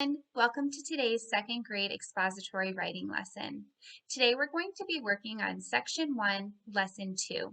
And welcome to today's second grade expository writing lesson. Today we're going to be working on Section 1, Lesson 2.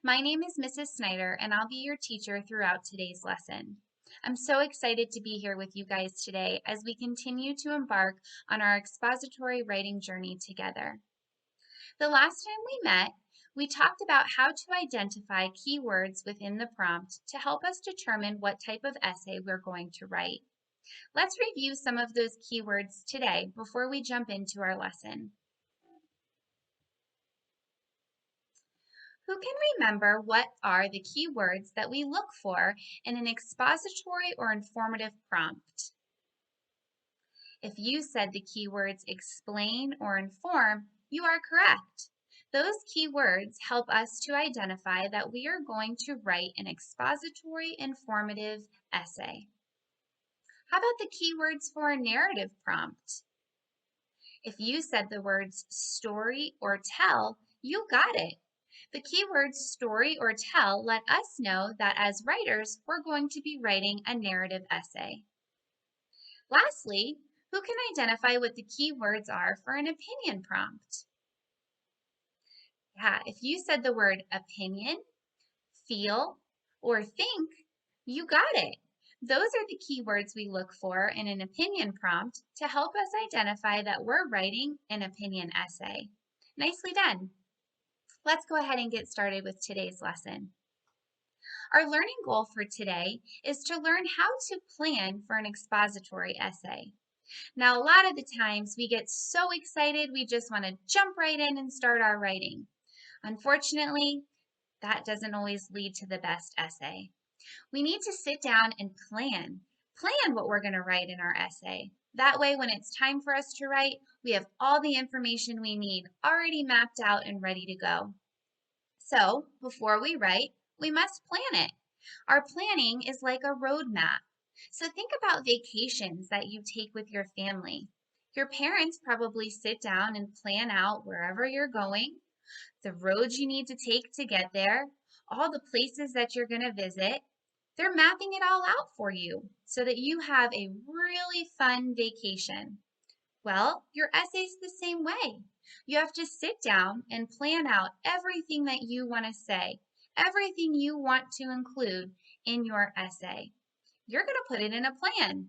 My name is Mrs. Snyder and I'll be your teacher throughout today's lesson. I'm so excited to be here with you guys today as we continue to embark on our expository writing journey together. The last time we met, we talked about how to identify keywords within the prompt to help us determine what type of essay we're going to write. Let's review some of those keywords today before we jump into our lesson. Who can remember what are the keywords that we look for in an expository or informative prompt? If you said the keywords explain or inform, you are correct. Those keywords help us to identify that we are going to write an expository informative essay. How about the keywords for a narrative prompt? If you said the words story or tell, you got it. The keywords story or tell let us know that as writers, we're going to be writing a narrative essay. Lastly, who can identify what the keywords are for an opinion prompt? Yeah, if you said the word opinion, feel, or think, you got it. Those are the keywords we look for in an opinion prompt to help us identify that we're writing an opinion essay. Nicely done. Let's go ahead and get started with today's lesson. Our learning goal for today is to learn how to plan for an expository essay. Now, a lot of the times we get so excited we just want to jump right in and start our writing. Unfortunately, that doesn't always lead to the best essay. We need to sit down and plan what we're going to write in our essay. That way, when it's time for us to write, we have all the information we need already mapped out and ready to go. So, before we write, we must plan it. Our planning is like a roadmap. So think about vacations that you take with your family. Your parents probably sit down and plan out wherever you're going, the roads you need to take to get there, all the places that you're going to visit. They're mapping it all out for you so that you have a really fun vacation. Well, your essay's the same way. You have to sit down and plan out everything that you want to say, everything you want to include in your essay. You're going to put it in a plan.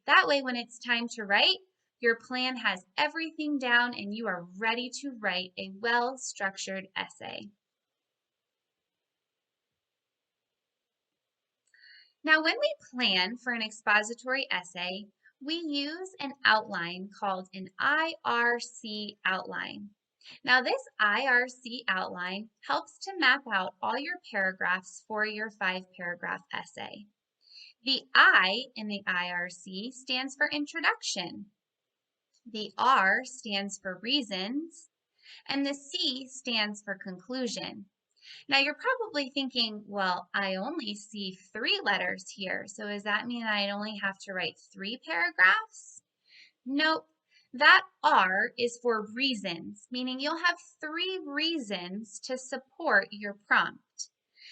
That way, when it's time to write, your plan has everything down and you are ready to write a well-structured essay. Now, when we plan for an expository essay, we use an outline called an IRC outline. Now, this IRC outline helps to map out all your paragraphs for your 5-paragraph essay. The I in the IRC stands for introduction. The R stands for reasons, and the C stands for conclusion. Now you're probably thinking, well, I only see 3 letters here, so does that mean I only have to write 3 paragraphs? Nope. That R is for reasons, meaning you'll have 3 reasons to support your prompt.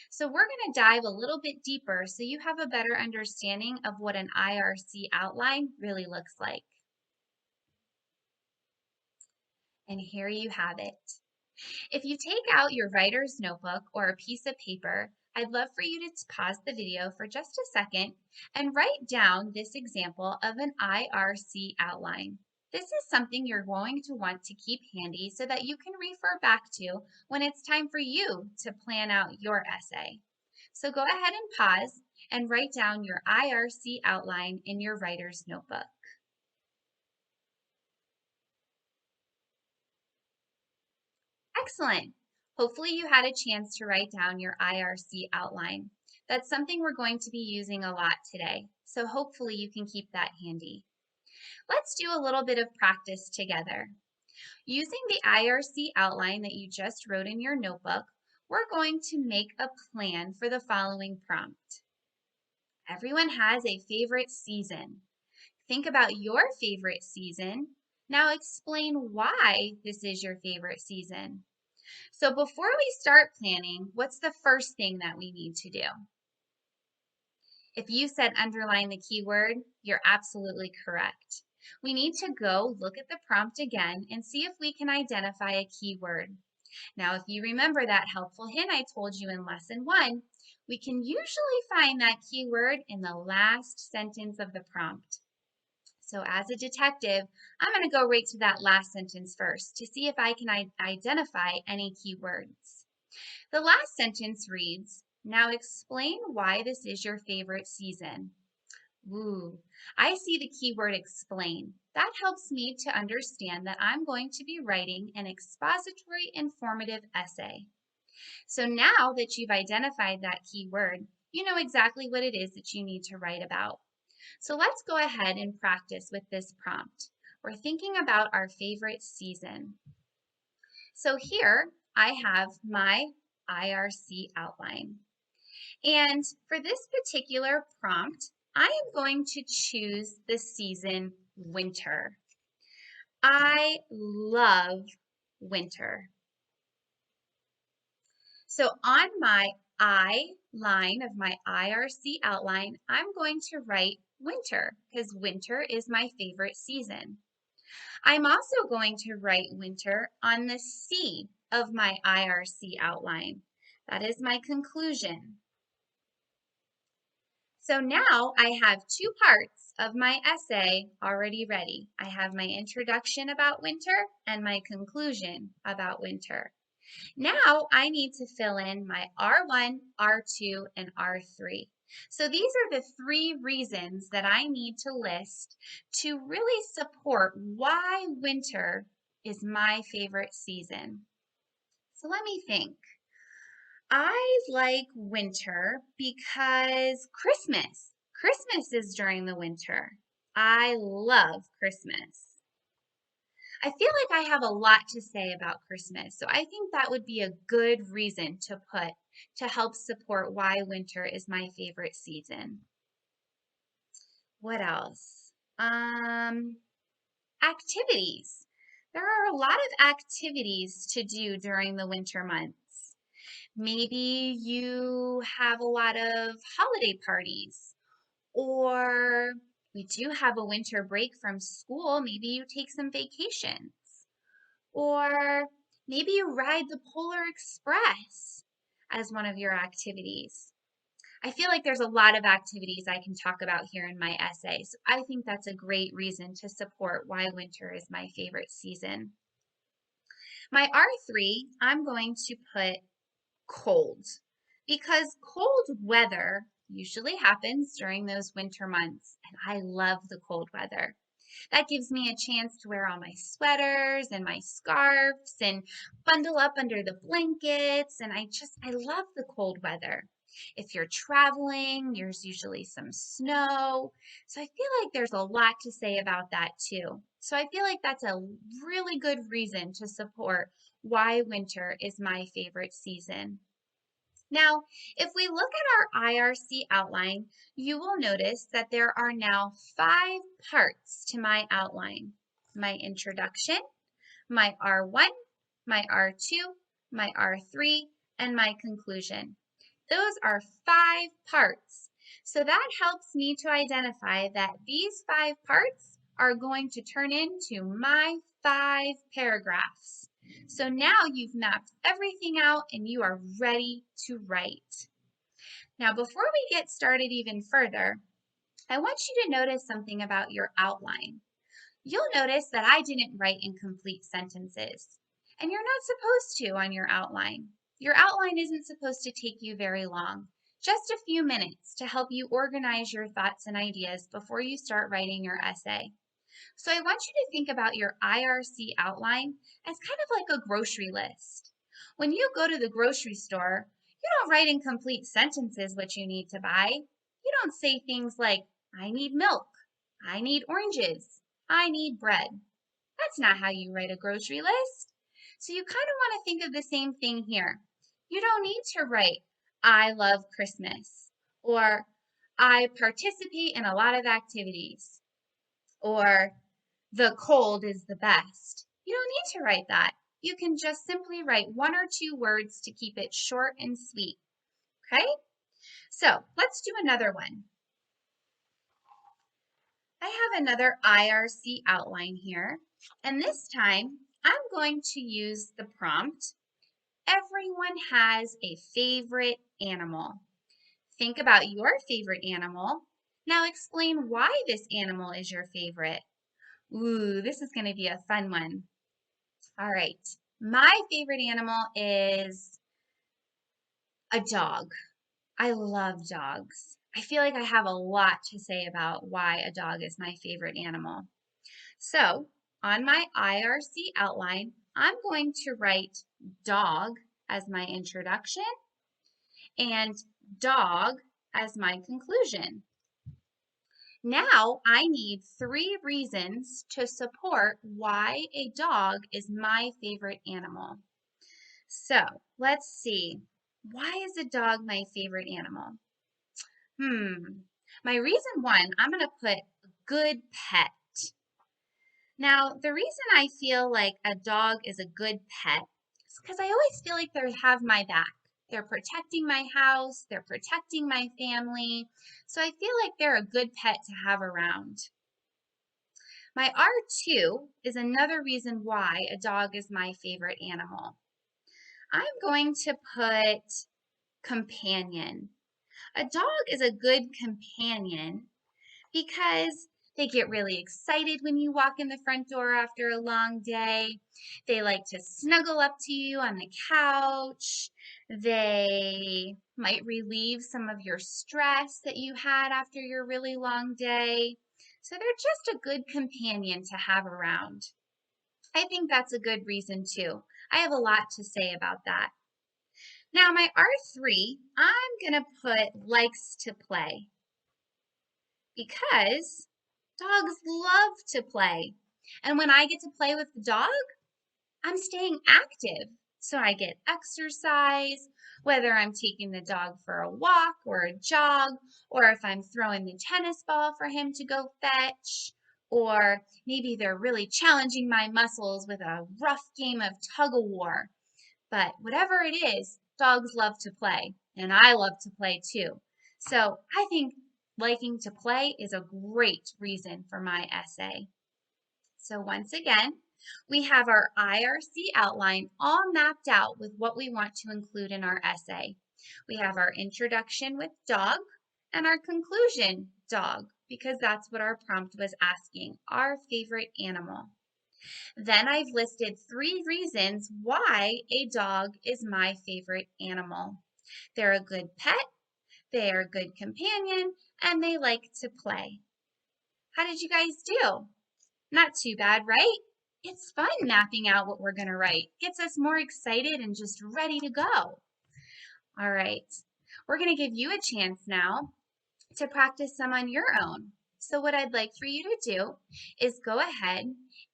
So we're going to dive a little bit deeper so you have a better understanding of what an IRC outline really looks like. And here you have it. If you take out your writer's notebook or a piece of paper, I'd love for you to pause the video for just a second and write down this example of an IRC outline. This is something you're going to want to keep handy so that you can refer back to when it's time for you to plan out your essay. So go ahead and pause and write down your IRC outline in your writer's notebook. Excellent. Hopefully you had a chance to write down your IRC outline. That's something we're going to be using a lot today, so hopefully you can keep that handy. Let's do a little bit of practice together. Using the IRC outline that you just wrote in your notebook, we're going to make a plan for the following prompt. Everyone has a favorite season. Think about your favorite season. Now explain why this is your favorite season. So before we start planning, what's the first thing that we need to do? If you said underline the keyword, you're absolutely correct. We need to go look at the prompt again and see if we can identify a keyword. Now, if you remember that helpful hint I told you in lesson 1, we can usually find that keyword in the last sentence of the prompt. So as a detective, I'm going to go right to that last sentence first to see if I can identify any keywords. The last sentence reads, "Now explain why this is your favorite season." Ooh, I see the keyword explain. That helps me to understand that I'm going to be writing an expository informative essay. So now that you've identified that keyword, you know exactly what it is that you need to write about. So let's go ahead and practice with this prompt. We're thinking about our favorite season. So here I have my IRC outline. And for this particular prompt, I am going to choose the season winter. I love winter. So on my I line of my IRC outline, I'm going to write winter because winter is my favorite season. I'm also going to write winter on the C of my IRC outline. That is my conclusion. So now I have two parts of my essay already ready. I have my introduction about winter and my conclusion about winter. Now I need to fill in my R1, R2, and R3. So these are the 3 reasons that I need to list to really support why winter is my favorite season. So let me think. I like winter because Christmas is during the winter. I love Christmas. I feel like I have a lot to say about Christmas, so I think that would be a good reason to put to help support why winter is my favorite season. What else? Activities. There are a lot of activities to do during the winter months. Maybe you have a lot of holiday parties, or we do have a winter break from school. Maybe you take some vacations. Or maybe you ride the Polar Express as one of your activities. I feel like there's a lot of activities I can talk about here in my essay, so I think that's a great reason to support why winter is my favorite season. My R3, I'm going to put cold, because cold weather usually happens during those winter months, and I love the cold weather. That gives me a chance to wear all my sweaters and my scarves and bundle up under the blankets. And I love the cold weather. If you're traveling, there's usually some snow. So I feel like there's a lot to say about that too. So I feel like that's a really good reason to support why winter is my favorite season. Now, if we look at our IRC outline, you will notice that there are now 5 parts to my outline. My introduction, my R1, my R2, my R3, and my conclusion. Those are 5 parts. So that helps me to identify that these 5 parts are going to turn into my 5 paragraphs. So now you've mapped everything out and you are ready to write. Now, before we get started even further, I want you to notice something about your outline. You'll notice that I didn't write incomplete sentences, and you're not supposed to on your outline. Your outline isn't supposed to take you very long, just a few minutes to help you organize your thoughts and ideas before you start writing your essay. So I want you to think about your IRC outline as kind of like a grocery list. When you go to the grocery store, you don't write in complete sentences what you need to buy. You don't say things like, I need milk, I need oranges, I need bread. That's not how you write a grocery list. So you kind of want to think of the same thing here. You don't need to write, I love Christmas, or I participate in a lot of activities, or the cold is the best. You don't need to write that. You can just simply write 1 or 2 words to keep it short and sweet. Okay? So let's do another one. I have another IRC outline here, and this time I'm going to use the prompt, everyone has a favorite animal. Think about your favorite animal. Now explain why this animal is your favorite. Ooh, this is going to be a fun one. All right, my favorite animal is a dog. I love dogs. I feel like I have a lot to say about why a dog is my favorite animal. So on my IRC outline, I'm going to write dog as my introduction and dog as my conclusion. Now I need 3 reasons to support why a dog is my favorite animal. So let's see. Why is a dog my favorite animal? My reason 1, I'm going to put good pet. Now, the reason I feel like a dog is a good pet is because I always feel like they have my back. They're protecting my house, they're protecting my family, so I feel like they're a good pet to have around. My R2 is another reason why a dog is my favorite animal. I'm going to put companion. A dog is a good companion because they get really excited when you walk in the front door after a long day. They like to snuggle up to you on the couch. They might relieve some of your stress that you had after your really long day. So they're just a good companion to have around. I think that's a good reason too. I have a lot to say about that. Now my R3, I'm going to put likes to play because dogs love to play. And when I get to play with the dog, I'm staying active. So I get exercise, whether I'm taking the dog for a walk or a jog, or if I'm throwing the tennis ball for him to go fetch, or maybe they're really challenging my muscles with a rough game of tug of war. But whatever it is, dogs love to play, and I love to play too. So I think liking to play is a great reason for my essay. So once again, we have our IRC outline all mapped out with what we want to include in our essay. We have our introduction with dog and our conclusion, dog, because that's what our prompt was asking, our favorite animal. Then I've listed 3 reasons why a dog is my favorite animal. They're a good pet, they are a good companion, and they like to play. How did you guys do? Not too bad, right? It's fun mapping out what we're going to write. Gets us more excited and just ready to go. All right, we're going to give you a chance now to practice some on your own. So what I'd like for you to do is go ahead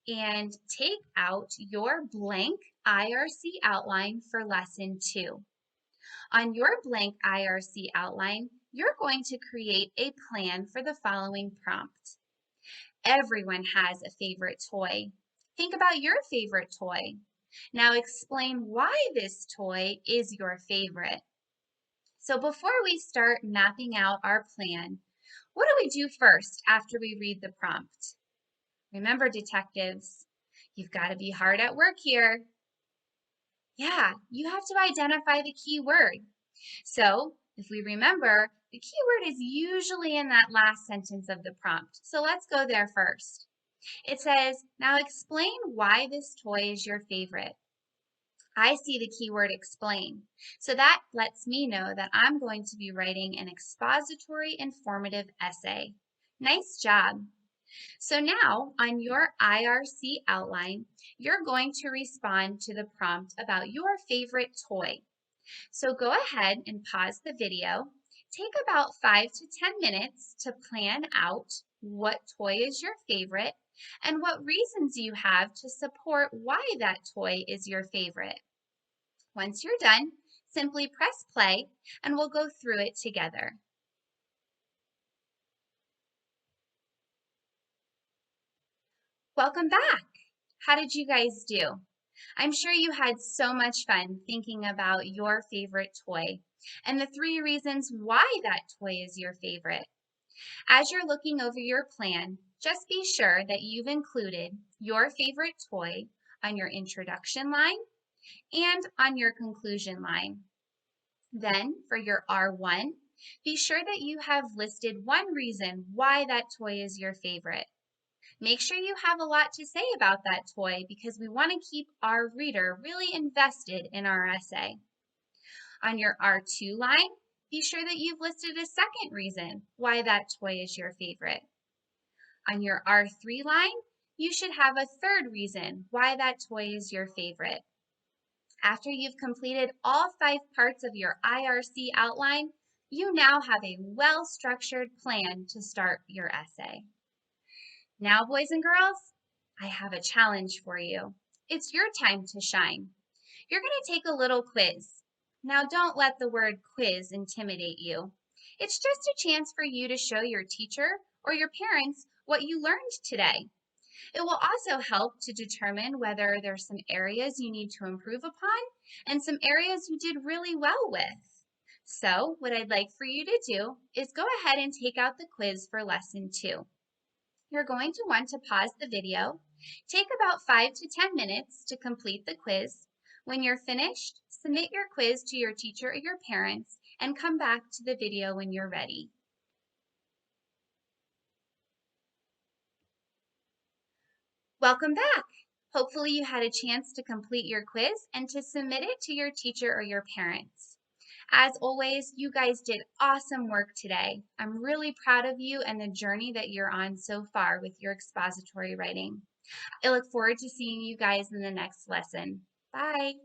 and take out your blank IRC outline for lesson 2. On your blank IRC outline, you're going to create a plan for the following prompt. Everyone has a favorite toy. Think about your favorite toy. Now explain why this toy is your favorite. So before we start mapping out our plan, what do we do first after we read the prompt? Remember, detectives, you've got to be hard at work here. Yeah, you have to identify the key word. So if we remember, the key word is usually in that last sentence of the prompt. So let's go there first. It says, now explain why this toy is your favorite. I see the keyword explain. So that lets me know that I'm going to be writing an expository informative essay. Nice job. So now on your IRC outline, you're going to respond to the prompt about your favorite toy. So go ahead and pause the video. Take about 5 to 10 minutes to plan out what toy is your favorite and what reasons you have to support why that toy is your favorite. Once you're done, simply press play and we'll go through it together. Welcome back. How did you guys do? I'm sure you had so much fun thinking about your favorite toy and the 3 reasons why that toy is your favorite. As you're looking over your plan, Just be sure that you've included your favorite toy on your introduction line and on your conclusion line. Then for your R1, be sure that you have listed one reason why that toy is your favorite. Make sure you have a lot to say about that toy because we want to keep our reader really invested in our essay. On your R2 line, be sure that you've listed a second reason why that toy is your favorite. On your R3 line, you should have a third reason why that toy is your favorite. After you've completed all 5 parts of your IRC outline, you now have a well-structured plan to start your essay. Now, boys and girls, I have a challenge for you. It's your time to shine. You're going to take a little quiz. Now, don't let the word quiz intimidate you. It's just a chance for you to show your teacher or your parents what you learned today. It will also help to determine whether there's some areas you need to improve upon and some areas you did really well with. So, what I'd like for you to do is go ahead and take out the quiz for lesson 2. You're going to want to pause the video, take about 5 to 10 minutes to complete the quiz. When you're finished, submit your quiz to your teacher or your parents and come back to the video when you're ready. Welcome back. Hopefully you had a chance to complete your quiz and to submit it to your teacher or your parents. As always, you guys did awesome work today. I'm really proud of you and the journey that you're on so far with your expository writing. I look forward to seeing you guys in the next lesson. Bye.